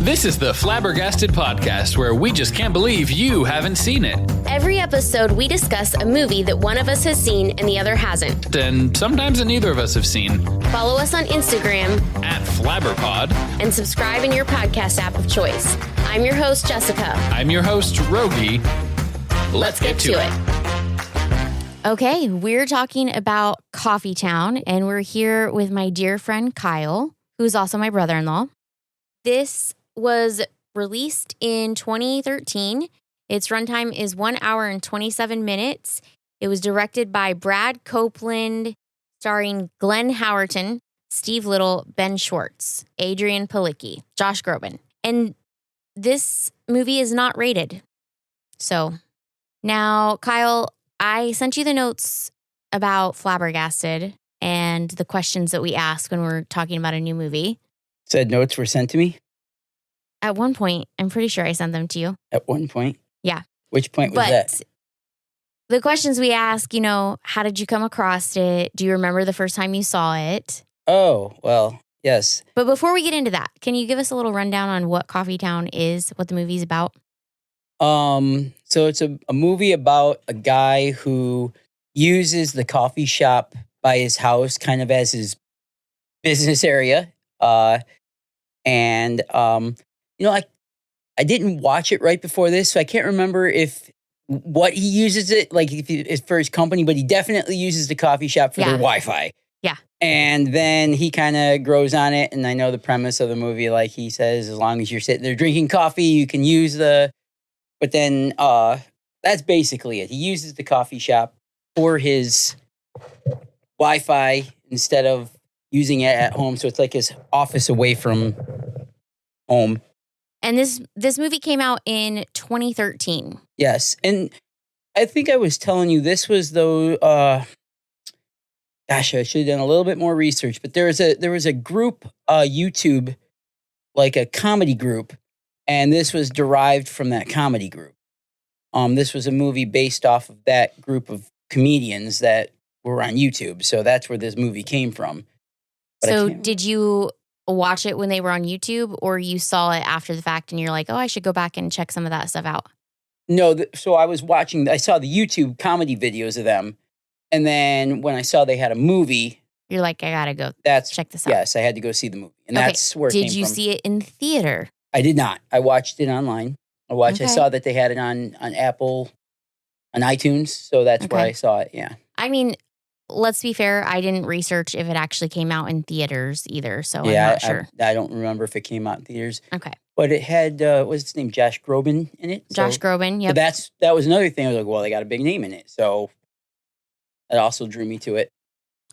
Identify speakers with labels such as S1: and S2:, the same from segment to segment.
S1: This is the Flabbergasted Podcast, where we just can't believe you haven't seen it.
S2: Every episode, we discuss a movie that one of us has seen and the other hasn't.
S1: And sometimes that neither of us have seen.
S2: Follow us on Instagram
S1: At flabberpod.
S2: and subscribe in your podcast app of choice. I'm your host, Jessica.
S1: I'm your host, Rogi. Let's get to it.
S2: Okay, we're talking about Coffee Town, and we're here with my dear friend Kyle, who's also my brother-in-law. This was released in 2013. Its runtime is 1 hour and 27 minutes. It was directed by Brad Copeland, starring Glenn Howerton, Steve Little, Ben Schwartz, Adrian Palicki, Josh Groban. And this movie is not rated. So now, Kyle, I sent you the notes about Flabbergasted and the questions that we ask when we're talking about a new movie.
S3: Said notes were sent to me?
S2: At one point, I'm pretty sure I sent them to you.
S3: At one point?
S2: Yeah.
S3: Which point was that?
S2: The questions we ask, how did you come across it? Do you remember the first time you saw it?
S3: Oh, well, yes.
S2: But before we get into that, can you give us a little rundown on what Coffee Town is, what the movie's about?
S3: So it's a movie about a guy who uses the coffee shop by his house kind of as his business area. I didn't watch it right before this, so I can't remember what he uses it, like if it's for his company, but he definitely uses the coffee shop for their Wi-Fi.
S2: Yeah.
S3: And then he kind of grows on it, and I know the premise of the movie, like he says, as long as you're sitting there drinking coffee, you can use but then that's basically it. He uses the coffee shop for his Wi-Fi instead of using it at home, so it's like his office away from home.
S2: And this movie came out in 2013.
S3: Yes, and I think I was telling you this was I should have done a little bit more research, but there was a group, YouTube, like a comedy group, and this was derived from that comedy group. This was a movie based off of that group of comedians that were on YouTube, so that's where this movie came from. But
S2: so did you watch it when they were on YouTube, or you saw it after the fact and you're like, oh, I should go back and check some of that stuff out?
S3: No, so I saw the YouTube comedy videos of them, and then when I saw they had a movie,
S2: you're like, I gotta go check this out.
S3: Yes, I had to go see the movie, and that's where it came from.
S2: Did you see it in theater?
S3: I did not. I watched it online. I saw that they had it on Apple, on iTunes, so that's where I saw it, yeah. I mean,
S2: let's be fair, I didn't research if it actually came out in theaters either, so I'm not sure.
S3: I don't remember if it came out in theaters.
S2: Okay.
S3: But it had, what's his name, Josh Groban in it?
S2: Josh Groban, yep.
S3: So that was another thing. I was like, well, they got a big name in it, so that also drew me to it.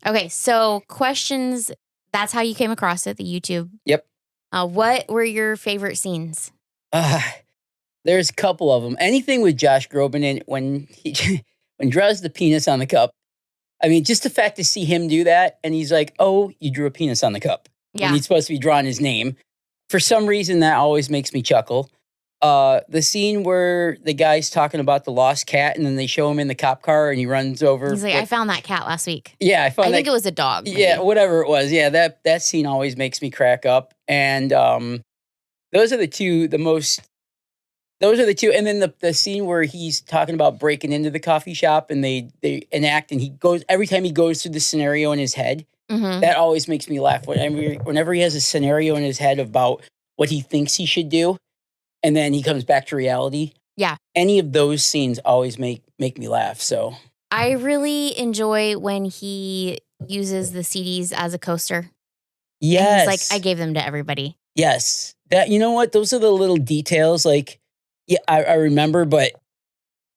S2: Okay, so questions, that's how you came across it, the YouTube.
S3: Yep.
S2: What were your favorite scenes?
S3: There's a couple of them. Anything with Josh Groban in it, when he draws the penis on the cup. I mean, just the fact to see him do that, and he's like, oh, you drew a penis on the cup.
S2: Yeah.
S3: And he's supposed to be drawing his name. For some reason, that always makes me chuckle. The scene where the guy's talking about the lost cat, and then they show him in the cop car, and he runs over.
S2: He's like, I found that cat last week.
S3: Yeah, I
S2: think it was a dog. Maybe.
S3: Yeah, whatever it was. Yeah, that scene always makes me crack up. And those are the two. And then the scene where he's talking about breaking into the coffee shop, and they enact, and he goes every time he goes through the scenario in his head. Mm-hmm. That always makes me laugh. Whenever he has a scenario in his head about what he thinks he should do, and then he comes back to reality. Yeah. Any of those scenes always make me laugh. So
S2: I really enjoy when he uses the CDs as a coaster.
S3: Yes.
S2: And he's like, I gave them to everybody.
S3: Yes. That, you know what? Those are the little details. Like, yeah, I remember, but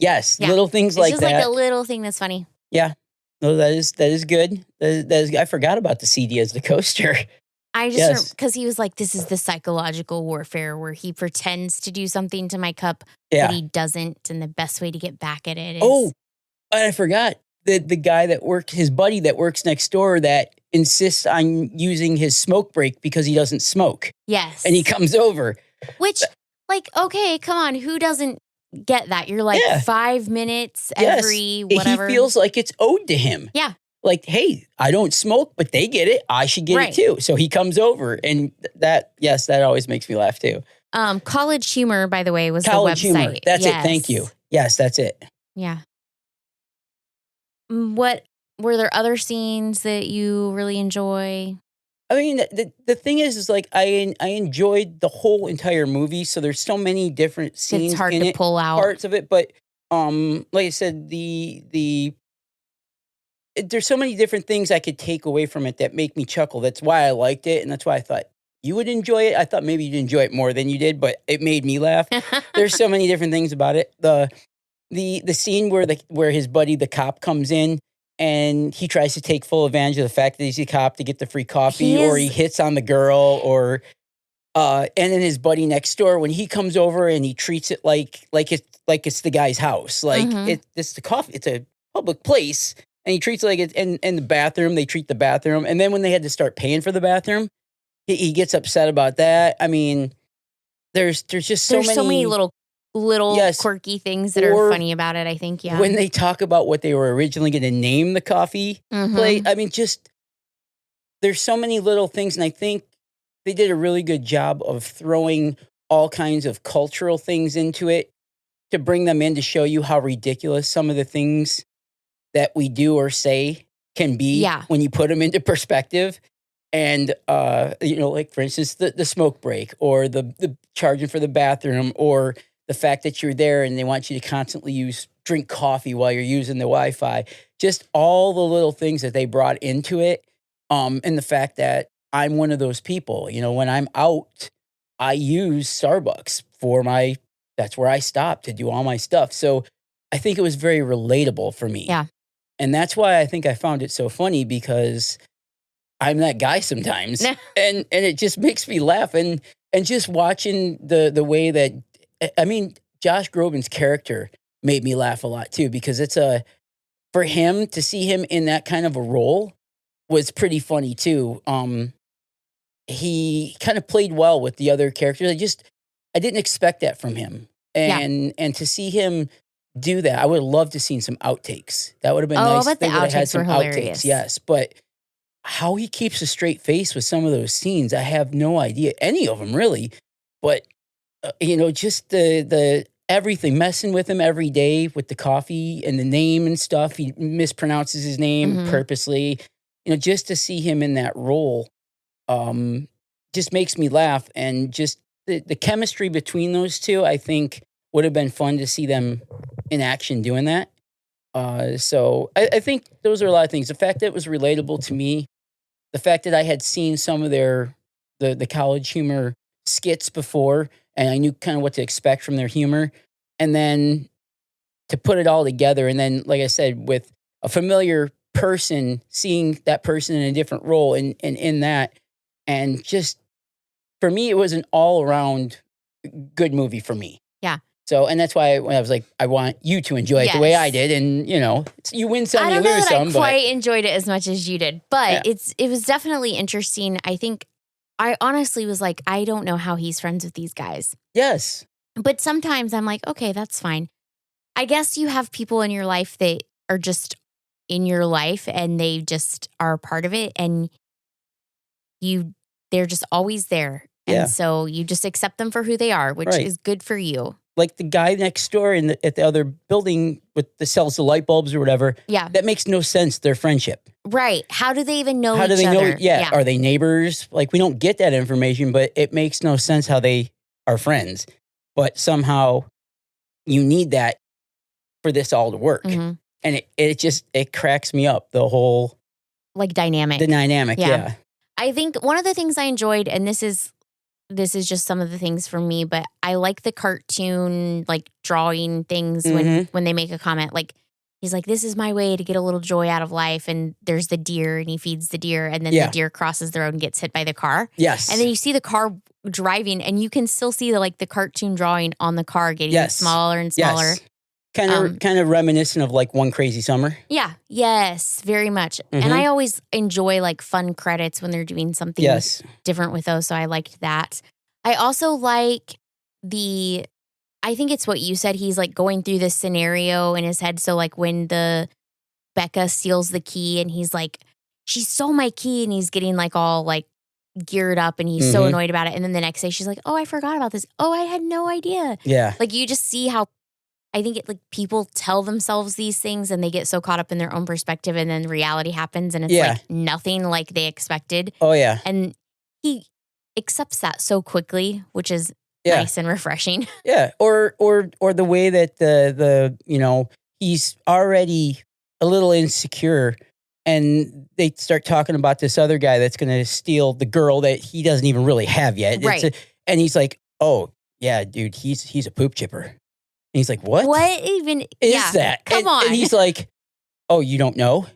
S3: yes, little things like that. It's just like
S2: a little thing that's funny.
S3: Yeah. No, that is good. I forgot about the CD as the coaster.
S2: I just because he was like, this is the psychological warfare where he pretends to do something to my cup, but he doesn't. And the best way to get back at it is.
S3: Oh, I forgot. The guy his buddy that works next door that insists on using his smoke break because he doesn't smoke.
S2: Yes.
S3: And he comes over.
S2: Which, like, okay, come on. Who doesn't get that? You're like 5 minutes every whatever.
S3: He feels like it's owed to him.
S2: Yeah.
S3: Like, hey, I don't smoke, but they get it. I should get it too. So he comes over, and that always makes me laugh too.
S2: College Humor, by the way, was
S3: College
S2: the website.
S3: Humor. That's it. Thank you. Yes, that's it.
S2: Yeah. What were there other scenes that you really enjoy?
S3: I mean, the thing is like I enjoyed the whole entire movie. So there's so many different scenes.
S2: It's hard
S3: in
S2: to
S3: it,
S2: pull out
S3: parts of it, but like I said, there's so many different things I could take away from it that make me chuckle. That's why I liked it, and that's why I thought you would enjoy it. I thought maybe you'd enjoy it more than you did, but it made me laugh. There's so many different things about it. The scene where his buddy the cop comes in and he tries to take full advantage of the fact that he's a cop to get the free coffee, or he hits on the girl, or and then his buddy next door when he comes over and he treats it like it's the guy's house, like it's the coffee, it's a public place, and he treats it like it's in the bathroom. They treat the bathroom, and then when they had to start paying for the bathroom, he gets upset about that. I mean, there's just so many
S2: little quirky things that are funny about it, I think. Yeah.
S3: When they talk about what they were originally going to name the coffee place, I mean, just there's so many little things. And I think they did a really good job of throwing all kinds of cultural things into it to bring them in to show you how ridiculous some of the things that we do or say can be when you put them into perspective. And, like, for instance, the smoke break, or the charging for the bathroom, or the fact that you're there and they want you to constantly drink coffee while you're using the Wi-Fi. Just all the little things that they brought into it. And the fact that I'm one of those people, when I'm out, I use Starbucks that's where I stop to do all my stuff. So I think it was very relatable for me.
S2: Yeah.
S3: And that's why I think I found it so funny, because I'm that guy sometimes. and it just makes me laugh. And just watching the way that, I mean, Josh Groban's character made me laugh a lot too, because for him to see him in that kind of a role was pretty funny too. He kind of played well with the other characters. I didn't expect that from him. And to see him do that, I would have loved to seen some outtakes. That would have been nice.
S2: But the outtakes were hilarious.
S3: Yes. But how he keeps a straight face with some of those scenes, I have no idea. Any of them really. But just the everything, messing with him every day with the coffee and the name and stuff. He mispronounces his name purposely. Just to see him in that role just makes me laugh. And just the chemistry between those two, I think, would have been fun to see them in action doing that. So I think those are a lot of things. The fact that it was relatable to me, the fact that I had seen some of the College Humor skits before, and I knew kind of what to expect from their humor. And then to put it all together, and then, like I said, with a familiar person, seeing that person in a different role and in that, and just, for me, it was an all-around good movie for me.
S2: Yeah.
S3: So, and that's why when I was like, I want you to enjoy it the way I did. And, you win some, you lose some.
S2: I don't know that I quite enjoyed it as much as you did, but it was definitely interesting. I think I honestly was like, I don't know how he's friends with these guys.
S3: Yes.
S2: But sometimes I'm like, okay, that's fine. I guess you have people in your life that are just in your life and they just are a part of it, and they're just always there. And so you just accept them for who they are, which is good for you. Like
S3: the guy next door at the other building that sells the light bulbs or whatever.
S2: Yeah.
S3: That makes no sense, their friendship.
S2: Right. How do they even know each other?
S3: How do they know? Yeah. Are they neighbors? Like, we don't get that information, but it makes no sense how they are friends. But somehow you need that for this all to work.
S2: Mm-hmm.
S3: And it cracks me up, the whole
S2: dynamic.
S3: The dynamic, yeah.
S2: I think one of the things I enjoyed, and this is just some of the things for me, but I like the cartoon, like, drawing things when they make a comment. Like, he's like, this is my way to get a little joy out of life. And there's the deer, and he feeds the deer, and then the deer crosses the road and gets hit by the car.
S3: Yes.
S2: And then you see the car driving, and you can still see the cartoon drawing on the car getting smaller and smaller.
S3: Yes. Kind of reminiscent of like One Crazy Summer.
S2: Yeah. Yes, very much. And I always enjoy like fun credits when they're doing something different with those. So I liked that. I also like I think it's what you said. He's like going through this scenario in his head. So like when Becca steals the key and he's like, she stole my key, and he's getting like all like geared up and he's so annoyed about it. And then the next day she's like, oh, I forgot about this. Oh, I had no idea.
S3: Yeah.
S2: Like you just see how I think like people tell themselves these things and they get so caught up in their own perspective and then reality happens and it's like nothing like they expected.
S3: Oh, yeah.
S2: And he accepts that so quickly, which is nice and refreshing.
S3: Yeah. Or the way that the he's already a little insecure and they start talking about this other guy that's going to steal the girl that he doesn't even really have yet.
S2: Right.
S3: And he's like, oh, yeah, dude, he's a poop chipper. And he's like, what?
S2: What even
S3: is that?
S2: Come on.
S3: And he's like, oh, you don't know?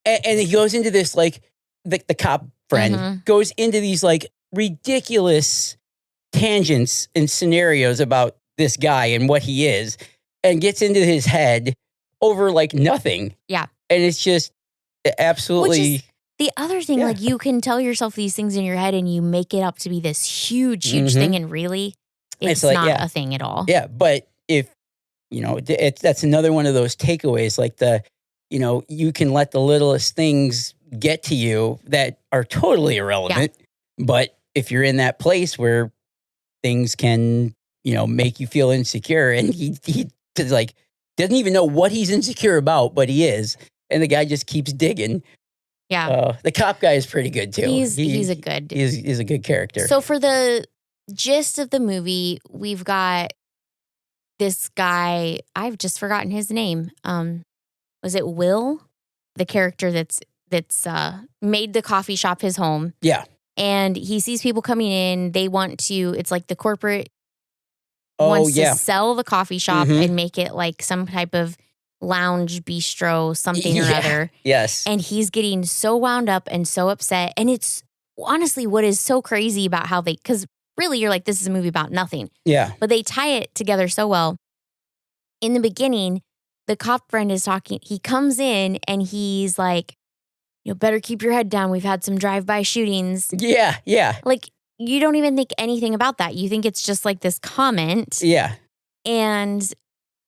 S3: And he goes into this, like, the cop friend goes into these, like, ridiculous tangents and scenarios about this guy and what he is and gets into his head over, like, nothing.
S2: Yeah.
S3: And it's just absolutely...
S2: Which is the other thing, like, you can tell yourself these things in your head and you make it up to be this huge thing and really it's like, not a thing at all.
S3: Yeah, but if, that's another one of those takeaways, like you can let the littlest things get to you that are totally irrelevant. Yeah. But if you're in that place where things can, make you feel insecure and he like doesn't even know what he's insecure about, but he is. And the guy just keeps digging. Yeah. The cop guy is pretty good too.
S2: He's a good
S3: character.
S2: So for the gist of the movie, we've got this guy, I've just forgotten his name. Was it Will? The character that's made the coffee shop his home.
S3: Yeah.
S2: And he sees people coming in. They want to, it's like the corporate wants to sell the coffee shop and make it like some type of lounge, bistro, something or other.
S3: Yes.
S2: And he's getting so wound up and so upset. And it's honestly what is so crazy about how because really you're like, this is a movie about nothing.
S3: Yeah.
S2: But they tie it together so well. In the beginning, the cop friend is talking. He comes in and he's like, better keep your head down. We've had some drive-by shootings.
S3: Yeah, yeah.
S2: Like, you don't even think anything about that. You think it's just like this comment.
S3: Yeah.
S2: And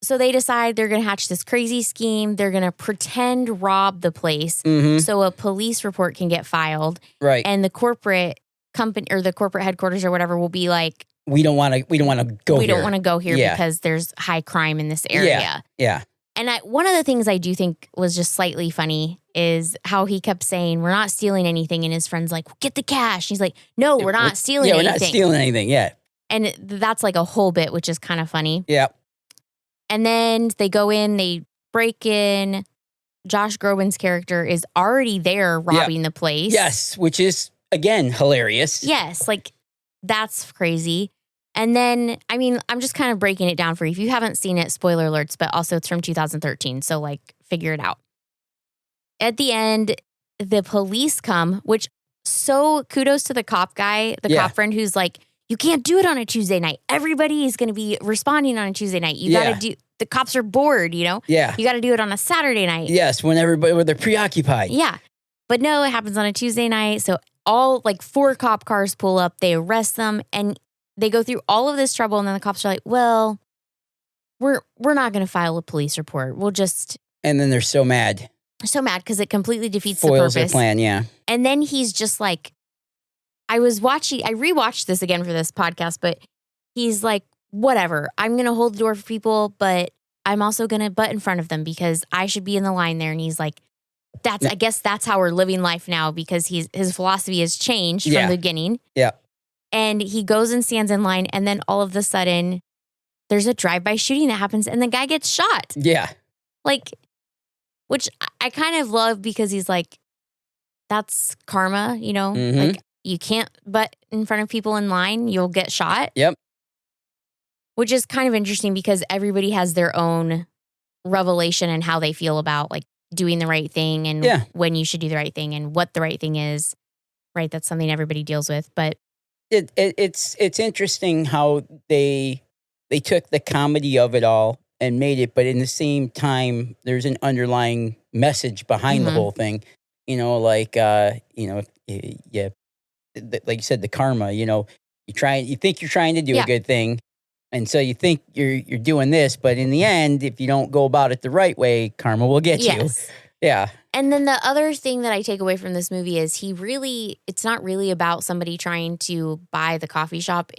S2: so they decide they're going to hatch this crazy scheme. They're going to pretend rob the place so a police report can get filed.
S3: Right.
S2: And the corporate company or the corporate headquarters or whatever will be like,
S3: we don't want to go here.
S2: We don't want to go here because there's high crime in this area.
S3: Yeah.
S2: And one of the things I do think was just slightly funny is how he kept saying, we're not stealing anything. And his friend's like, get the cash. He's like, no, we're not stealing anything.
S3: Yeah, we're not stealing anything. Yeah.
S2: And that's like a whole bit, which is kind of funny.
S3: Yeah.
S2: And then they go in, they break in. Josh Groban's character is already there robbing the place.
S3: Yes, which is, again, hilarious.
S2: Yes, like that's crazy. And then, I mean, I'm just kind of breaking it down for you. If you haven't seen it, spoiler alerts, but also it's from 2013. So like, figure it out. At the end, the police come, which so kudos to the cop guy, the cop friend who's like, you can't do it on a Tuesday night. Everybody is going to be responding on a Tuesday night. You got to the cops are bored, Yeah. You got to do it on a Saturday night.
S3: Yes, when they're preoccupied.
S2: Yeah. But no, it happens on a Tuesday night. So all 4 cop cars pull up, they arrest them, and they go through all of this trouble, and then the cops are like, well, we're not going to file a police report. We'll just...
S3: And then they're so mad.
S2: So mad because it completely defeats
S3: Foils
S2: the purpose.
S3: Their plan, yeah.
S2: And then he's just like, I rewatched this again for this podcast, but he's like, whatever, I'm going to hold the door for people, but I'm also going to butt in front of them because I should be in the line there. And he's like, I guess that's how we're living life now because his philosophy has changed from the beginning.
S3: Yeah.
S2: And he goes and stands in line, and then all of a sudden, there's a drive-by shooting that happens, and the guy gets shot.
S3: Yeah.
S2: Which I kind of love because he's like, that's karma, Like, you can't butt in front of people in line, you'll get shot.
S3: Yep.
S2: Which is kind of interesting because everybody has their own revelation and how they feel about, doing the right thing and when you should do the right thing and what the right thing is. Right? That's something everybody deals with, but...
S3: It's interesting how they took the comedy of it all and made it, but in the same time, there's an underlying message behind the whole thing. Like you said, the karma. You think you're trying to do a good thing, and so you think you're doing this, but in the end, if you don't go about it the right way, karma will get you. Yeah.
S2: And then the other thing that I take away from this movie is it's not really about somebody trying to buy the coffee shop.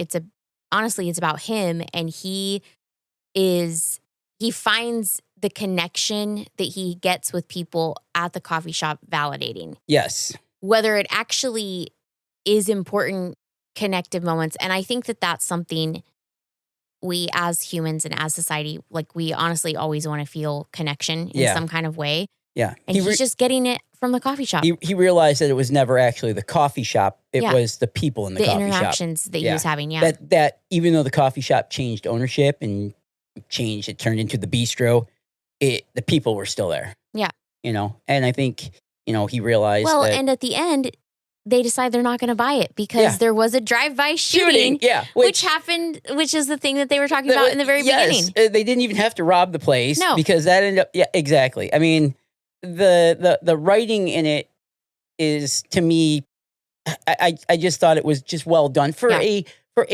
S2: Honestly, it's about him, and he finds the connection that he gets with people at the coffee shop validating.
S3: Yes.
S2: Whether it actually is important connective moments. And I think that that's something we as humans and as society, like we honestly always want to feel connection in some kind of way.
S3: Yeah.
S2: And he's just getting it from the coffee shop.
S3: He realized that it was never actually the coffee shop. It was the people in the coffee shop.
S2: The interactions that he was having,
S3: That even though the coffee shop changed ownership and it turned into the bistro, the people were still there.
S2: Yeah.
S3: And I think, he realized
S2: and at the end, they decide they're not going to buy it because there was a drive-by shooting which happened, which is the thing that they were talking about in the very beginning.
S3: They didn't even have to rob the place because that ended up, exactly. I mean, the writing in it is, to me, I just thought it was just well done for a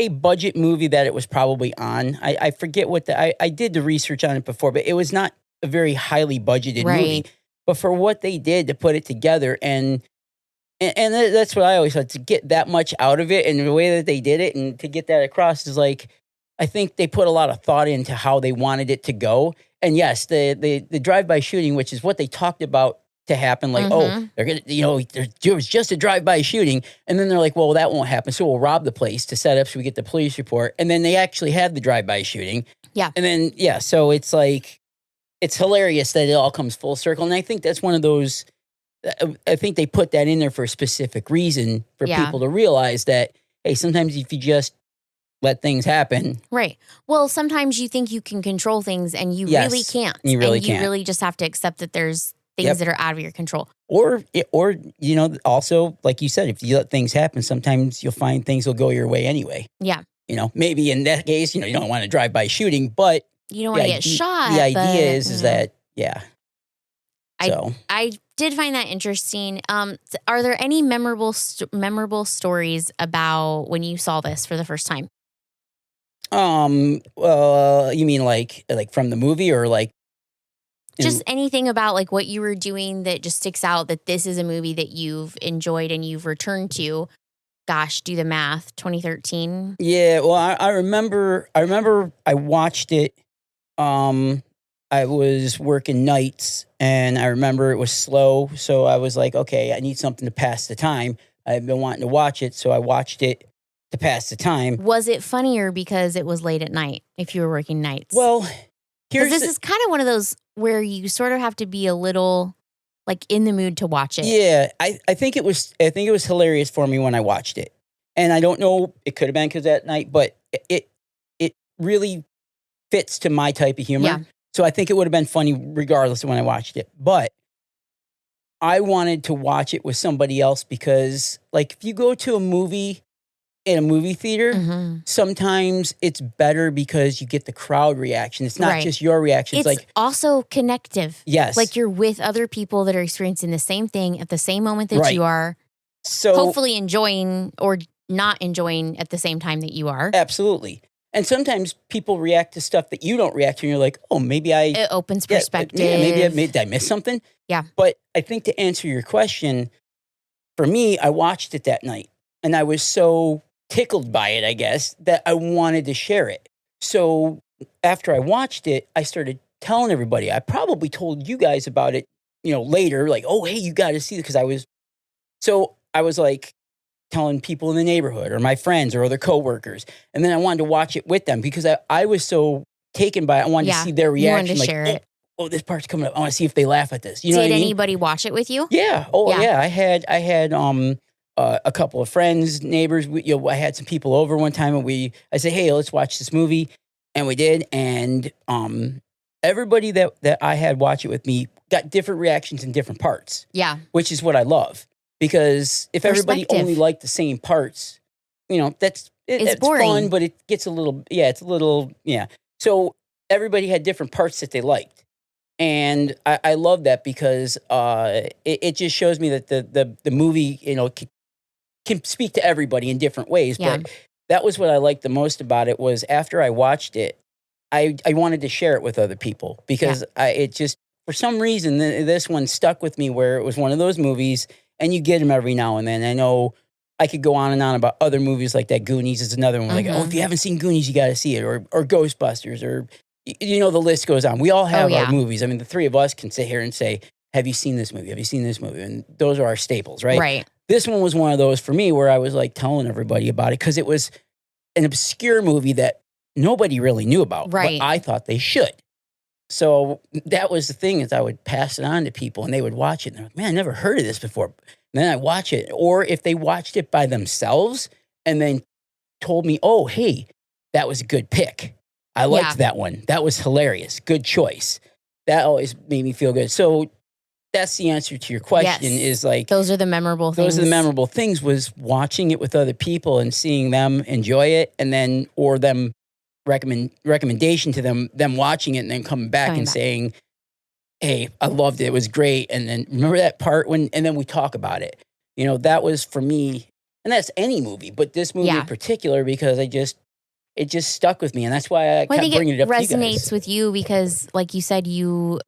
S3: budget movie that it was probably on. I forget what I did the research on it before, but it was not a very highly budgeted movie. But for what they did to put it together, and that's what I always thought, to get that much out of it and the way that they did it and to get that across is like, I think they put a lot of thought into how they wanted it to go. And yes, the drive-by shooting, which is what they talked about to happen, like, they're going to, there was just a drive-by shooting. And then they're like, well, that won't happen. So we'll rob the place to set up so we get the police report. And then they actually had the drive-by shooting. Yeah. And then, so it's like, it's hilarious that it all comes full circle. And I think that's one of those, I think they put that in there for a specific reason for people to realize that, hey, sometimes if you just let things happen.
S2: Right. Well, sometimes you think you can control things and you really can't.
S3: You really
S2: can't.
S3: You
S2: really just have to accept that there's things that are out of your control.
S3: Or, also, like you said, if you let things happen, sometimes you'll find things will go your way anyway.
S2: Yeah.
S3: Maybe in that case, you don't want to drive by shooting, but
S2: you don't want to get shot.
S3: The idea is that,
S2: I did find that interesting. Are there any memorable stories about when you saw this for the first time?
S3: You mean like from the movie or like?
S2: Just anything about like what you were doing that just sticks out that this is a movie that you've enjoyed and you've returned to. Gosh, do the math. 2013.
S3: Yeah, well, I remember I watched it. I was working nights and I remember it was slow. So I was like, okay, I need something to pass the time. I've been wanting to watch it. So I watched it to pass the time.
S2: Was it funnier because it was late at night if you were working nights?
S3: Well,
S2: this is kind of one of those where you sort of have to be a little like in the mood to watch it.
S3: Yeah, I think it was hilarious for me when I watched it. And I don't know, it could have been because that night, but it really fits to my type of humor. Yeah. So I think it would have been funny regardless of when I watched it. But I wanted to watch it with somebody else because, like, if you go to a movie in a movie theater, sometimes it's better because you get the crowd reaction. It's not just your reaction.
S2: It's like also connective.
S3: Yes.
S2: Like you're with other people that are experiencing the same thing at the same moment that you are. So hopefully enjoying or not enjoying at the same time that you are.
S3: Absolutely. And sometimes people react to stuff that you don't react to, and you're like, oh, maybe it
S2: opens perspective.
S3: Did I miss something?
S2: Yeah.
S3: But I think to answer your question, for me, I watched it that night, and I was so tickled by it, I guess, that I wanted to share it. So after I watched it, I started telling everybody. I probably told you guys about it, later, like, oh, hey, you got to see it, because I was like, telling people in the neighborhood or my friends or other coworkers. And then I wanted to watch it with them because I was so taken by it. I wanted to see their reaction.
S2: You wanted to share it.
S3: Oh, this part's coming up. I want to see if they laugh at this.
S2: Did anybody watch it with you?
S3: Yeah. Oh, yeah. I had a couple of friends, neighbors. I had some people over one time and I said, hey, let's watch this movie. And we did. And everybody that I had watch it with me got different reactions in different parts. Yeah. Which is what I love. Because if everybody only liked the same parts, it's boring. Fun, but it gets a little, So everybody had different parts that they liked. And I love that because it just shows me that the movie, can speak to everybody in different ways. Yeah. But that was what I liked the most about it was after I watched it, I wanted to share it with other people because it just for some reason, this one stuck with me where it was one of those movies, and you get them every now and then. I know I could go on and on about other movies like that. Goonies is another one. Like, if you haven't seen Goonies, you got to see it. Or Ghostbusters, or, the list goes on. We all have our movies. I mean, the three of us can sit here and say, have you seen this movie? Have you seen this movie? And those are our staples, right?
S2: Right.
S3: This one was one of those for me where I was like telling everybody about it because it was an obscure movie that nobody really knew about.
S2: Right.
S3: But I thought they should. So that was the thing, is I would pass it on to people and they would watch it. And they're like, man, I never heard of this before. And then I watch it. Or if they watched it by themselves and then told me, oh, hey, that was a good pick. I liked that one. That was hilarious. Good choice. That always made me feel good. So that's the answer to your question is like...
S2: Those are the memorable things.
S3: Those are the memorable things, was watching it with other people and seeing them enjoy it, and then, or them recommendation to them watching it and then coming back and saying, hey, I loved it. It was great. And then remember that part and then we talk about it. That was for me, and that's any movie, but this movie in particular, because it just stuck with me. And that's why I kept bringing it up to you guys.
S2: I think it resonates with you because, like you said, you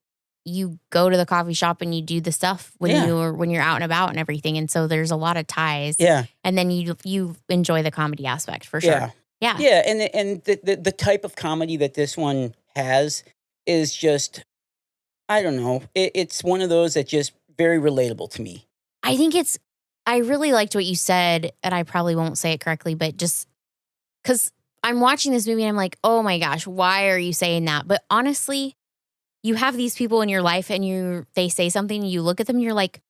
S2: go to the coffee shop and you do the stuff when you're out and about and everything. And so there's a lot of ties.
S3: Yeah.
S2: And then you enjoy the comedy aspect for sure.
S3: Yeah.
S2: Yeah.
S3: Yeah. And the type of comedy that this one has is just, I don't know. It's one of those that just very relatable to me.
S2: I really liked what you said, and I probably won't say it correctly, but just because I'm watching this movie and I'm like, oh my gosh, why are you saying that? But honestly, you have these people in your life and they say something and you look at them and you're like,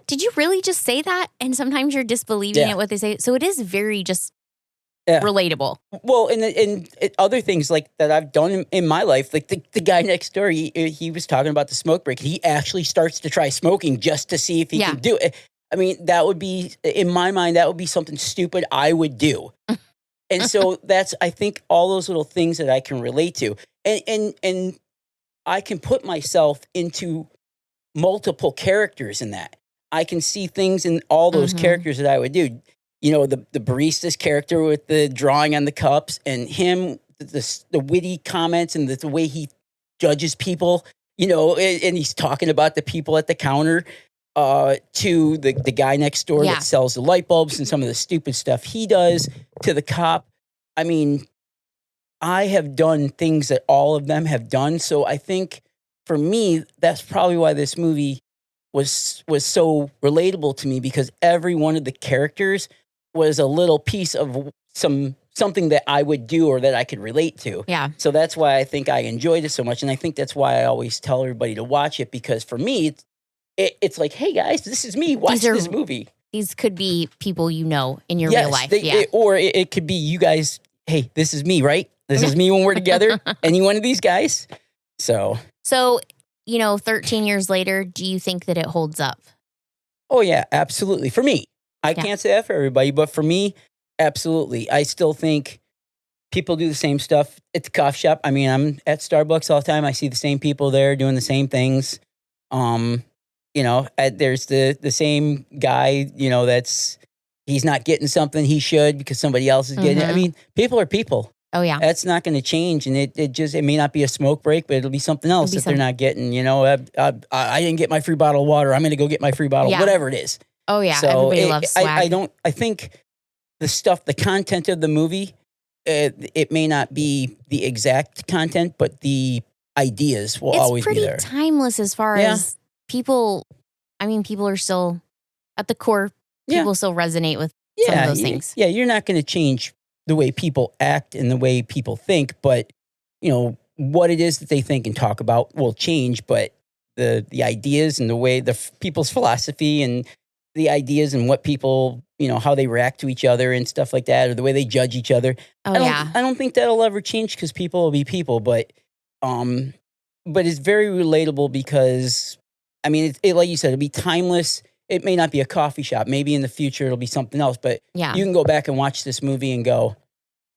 S2: did you really just say that? And sometimes you're disbelieving at what they say. So it is very just relatable.
S3: Well, and other things like that I've done in my life, like the guy next door, he was talking about the smoke break. He actually starts to try smoking just to see if he can do it. I mean, that would be, in my mind, that would be something stupid I would do. And so that's, I think, all those little things that I can relate to. And I can put myself into multiple characters in that. I can see things in all those characters that I would do. The barista's character with the drawing on the cups, and him, the witty comments and the way he judges people, and he's talking about the people at the counter, to the guy next door that sells the light bulbs and some of the stupid stuff he does, to the cop. I mean, I have done things that all of them have done. So I think for me, that's probably why this movie was so relatable to me, because every one of the characters was a little piece of something that I would do or that I could relate to.
S2: Yeah.
S3: So that's why I think I enjoyed it so much. And I think that's why I always tell everybody to watch it, because for me, it's like, hey guys, this is me. Watch this movie.
S2: These could be people in your real life.
S3: Or it could be you guys. Hey, this is me, right? This is me when we're together. Any one of these guys. So,
S2: 13 years later, do you think that it holds up?
S3: Oh yeah, absolutely. For me, I can't say that for everybody, but for me, absolutely. I still think people do the same stuff at the coffee shop. I mean, I'm at Starbucks all the time. I see the same people there doing the same things. There's the same guy, he's not getting something he should because somebody else is getting it. I mean, people are people.
S2: Oh yeah.
S3: That's not going to change. And it may not be a smoke break, but it'll be something else they're not getting. I didn't get my free bottle of water. I'm going to go get my free bottle, whatever it is.
S2: Oh yeah.
S3: So
S2: everybody loves swag.
S3: I think the content of the movie, it may not be the exact content, but the ideas will always be there.
S2: It's pretty timeless as far as people. I mean, people are still at the core. People still resonate with some of those things. Yeah,
S3: you're not going to change the way people act and the way people think, but what it is that they think and talk about will change. But the ideas and the way people's philosophy and the ideas and what people, how they react to each other and stuff like that, or the way they judge each other. I don't think that'll ever change, because people will be people. But it's very relatable because, I mean, like you said, it'll be timeless. It may not be a coffee shop. Maybe in the future it'll be something else. But you can go back and watch this movie and go,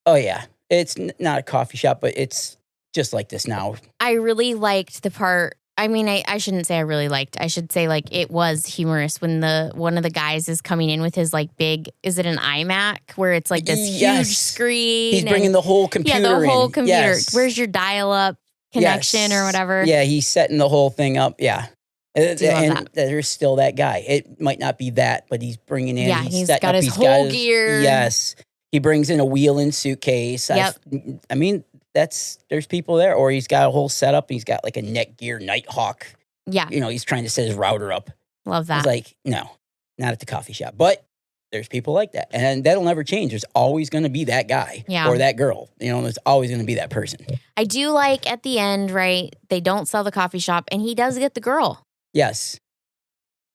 S3: oh yeah, it's not a coffee shop, but it's just like this now. I
S2: really liked the part. I mean, I shouldn't say I really liked. I should say it was humorous when one of the guys is coming in with his big, is it an iMac, where it's this huge screen?
S3: He's bringing the whole computer.
S2: Yeah, the whole computer.
S3: Yes.
S2: Where's your dial-up connection or whatever.
S3: Yeah, he's setting the whole thing up. Yeah. And
S2: that.
S3: there's still that guy. It might not be that, but he's bringing in.
S2: Yeah, he's got his whole gear.
S3: Yes. He brings in a wheel and suitcase.
S2: Yep.
S3: I mean, there's people there. Or he's got a whole setup. He's got like a Netgear Nighthawk.
S2: Yeah.
S3: He's trying to set his router up.
S2: Love that.
S3: It's like, no, not at the coffee shop. But there's people like that. And that'll never change. There's always going to be that guy or that girl. There's always going to be that person.
S2: I do like at the end, right? They don't sell the coffee shop and he does get the girl.
S3: Yes.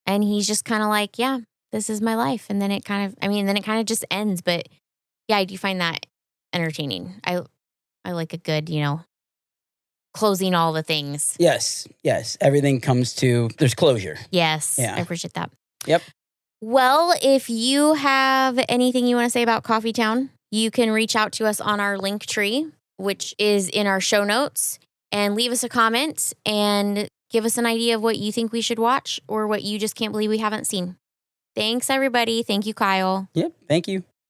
S2: And he's just kind of like, yeah, this is my life. And then it kind of just ends. But yeah, I do find that entertaining. I like a good, closing all the things.
S3: Yes. Everything comes to, there's closure.
S2: Yes.
S3: Yeah.
S2: I appreciate that.
S3: Yep.
S2: Well, if you have anything you want to say about Coffee Town, you can reach out to us on our link tree, which is in our show notes, and leave us a comment and give us an idea of what you think we should watch or what you just can't believe we haven't seen. Thanks, everybody. Thank you, Kyle.
S3: Yep. Thank you.